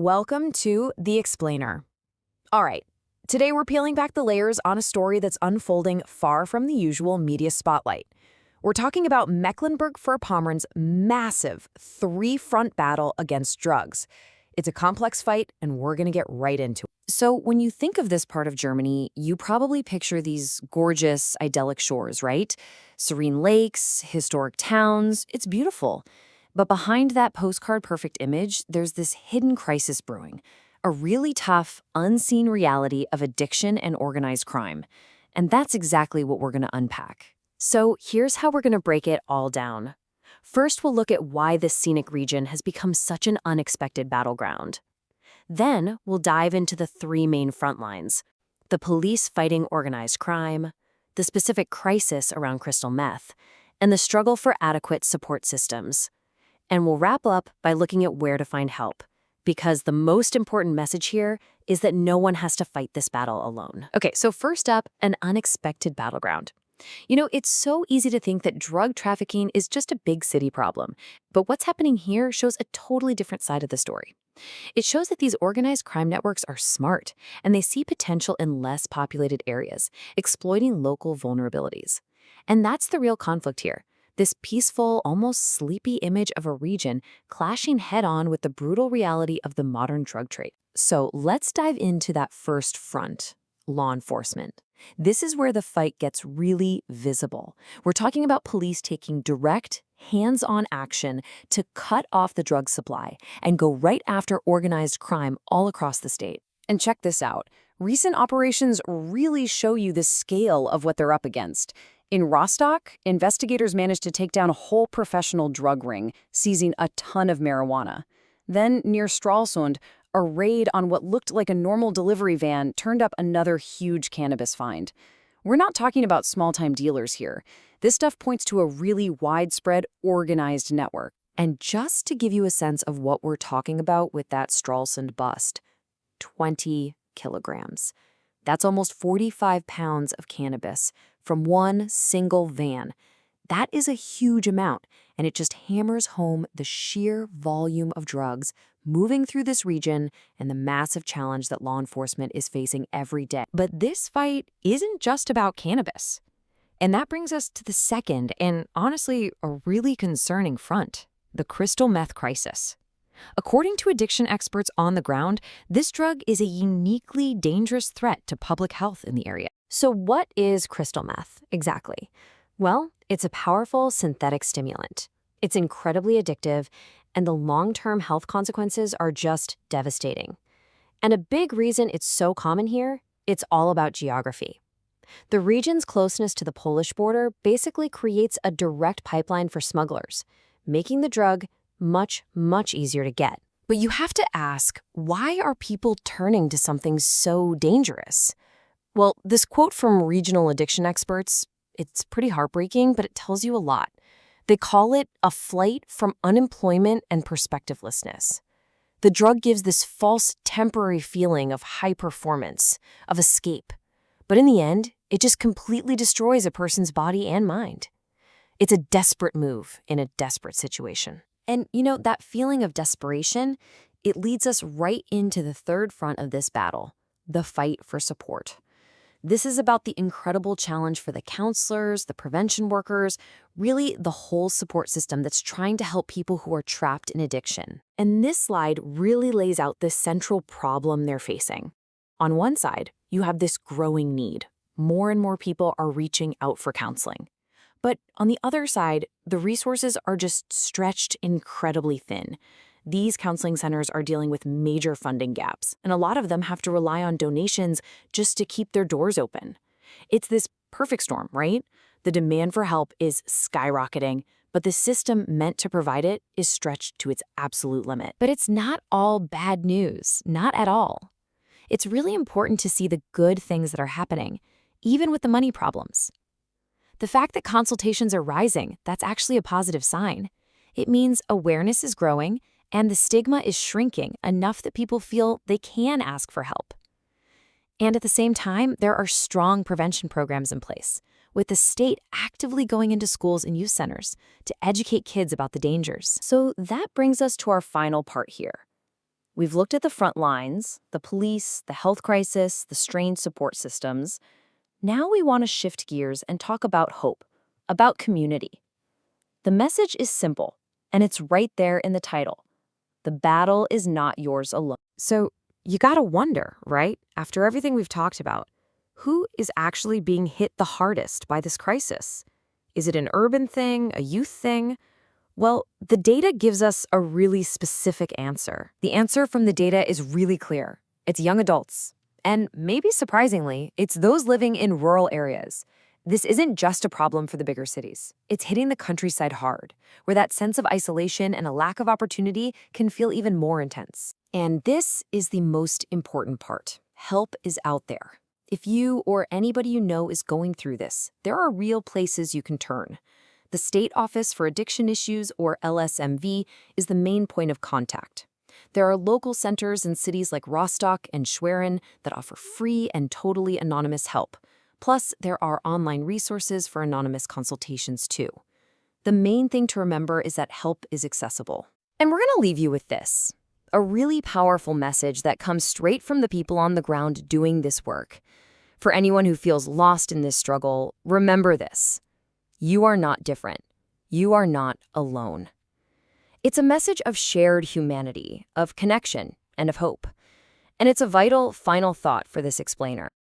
Welcome to The Explainer. All right, today we're peeling back the layers on a story that's unfolding far from the usual media spotlight. We're talking about Mecklenburg-Vorpommern's massive three-front battle against drugs. It's a complex fight, and we're going to get right into it. So when you think of this part of Germany, you probably picture these gorgeous, idyllic shores, right? Serene lakes, historic towns. It's beautiful. But behind that postcard-perfect image, there's this hidden crisis brewing, a really tough, unseen reality of addiction and organized crime. And that's exactly what we're going to unpack. So here's how we're going to break it all down. First, we'll look at why this scenic region has become such an unexpected battleground. Then, we'll dive into the three main front lines: the police fighting organized crime, the specific crisis around crystal meth, and the struggle for adequate support systems. And we'll wrap up by looking at where to find help, because the most important message here is that no one has to fight this battle alone. Okay, so first up, an unexpected battleground. You know, it's so easy to think that drug trafficking is just a big city problem, but what's happening here shows a totally different side of the story. It shows that these organized crime networks are smart, and they see potential in less populated areas, exploiting local vulnerabilities. And that's the real conflict here. This peaceful, almost sleepy image of a region clashing head-on with the brutal reality of the modern drug trade. So let's dive into that first front: law enforcement. This is where the fight gets really visible. We're talking about police taking direct, hands-on action to cut off the drug supply and go right after organized crime all across the state. And check this out. Recent operations really show you the scale of what they're up against. In Rostock, investigators managed to take down a whole professional drug ring, seizing a ton of marijuana. Then, near Stralsund, a raid on what looked like a normal delivery van turned up another huge cannabis find. We're not talking about small-time dealers here. This stuff points to a really widespread, organized network. And just to give you a sense of what we're talking about with that Stralsund bust, 20 kilograms. That's almost 45 pounds of cannabis from one single van. That is a huge amount, and it just hammers home the sheer volume of drugs moving through this region and the massive challenge that law enforcement is facing every day. But this fight isn't just about cannabis. And that brings us to the second, and honestly, a really concerning front: the crystal meth crisis. According to addiction experts on the ground, this drug is a uniquely dangerous threat to public health in the area. So what is crystal meth exactly? Well, it's a powerful synthetic stimulant. It's incredibly addictive, and the long-term health consequences are just devastating. And a big reason it's so common here, it's all about geography. The region's closeness to the Polish border basically creates a direct pipeline for smugglers, making the drug much, much easier to get. But you have to ask, why are people turning to something so dangerous? Well, this quote from regional addiction experts, it's pretty heartbreaking, but it tells you a lot. They call it a flight from unemployment and perspectivelessness. The drug gives this false, temporary feeling of high performance, of escape. But in the end, it just completely destroys a person's body and mind. It's a desperate move in a desperate situation. And, you know, that feeling of desperation, it leads us right into the third front of this battle: the fight for support. This is about the incredible challenge for the counselors, the prevention workers, really the whole support system that's trying to help people who are trapped in addiction. And this slide really lays out the central problem they're facing. On one side, you have this growing need. More and more people are reaching out for counseling. But on the other side, the resources are just stretched incredibly thin. These counseling centers are dealing with major funding gaps, and a lot of them have to rely on donations just to keep their doors open. It's this perfect storm, right? The demand for help is skyrocketing, but the system meant to provide it is stretched to its absolute limit. But it's not all bad news, not at all. It's really important to see the good things that are happening, even with the money problems. The fact that consultations are rising, that's actually a positive sign. It means awareness is growing and the stigma is shrinking enough that people feel they can ask for help. And at the same time, there are strong prevention programs in place, with the state actively going into schools and youth centers to educate kids about the dangers. So that brings us to our final part here. We've looked at the front lines, the police, the health crisis, the strained support systems. Now we want to shift gears and talk about hope, about community. The message is simple, and it's right there in the title. The battle is not yours alone. So you gotta wonder, right? After everything we've talked about, who is actually being hit the hardest by this crisis? Is it an urban thing, a youth thing? Well, the data gives us a really specific answer. The answer from the data is really clear. It's young adults. And maybe surprisingly, it's those living in rural areas. This isn't just a problem for the bigger cities. It's hitting the countryside hard, where that sense of isolation and a lack of opportunity can feel even more intense. And this is the most important part. Help is out there. If you or anybody you know is going through this, there are real places you can turn. The State Office for Addiction Issues, or LSMV, is the main point of contact. There are local centers in cities like Rostock and Stralsund that offer free and totally anonymous help. Plus, there are online resources for anonymous consultations too. The main thing to remember is that help is accessible. And we're going to leave you with this, a really powerful message that comes straight from the people on the ground doing this work. For anyone who feels lost in this struggle, remember this. You are not different. You are not alone. It's a message of shared humanity, of connection, and of hope. And it's a vital final thought for this explainer.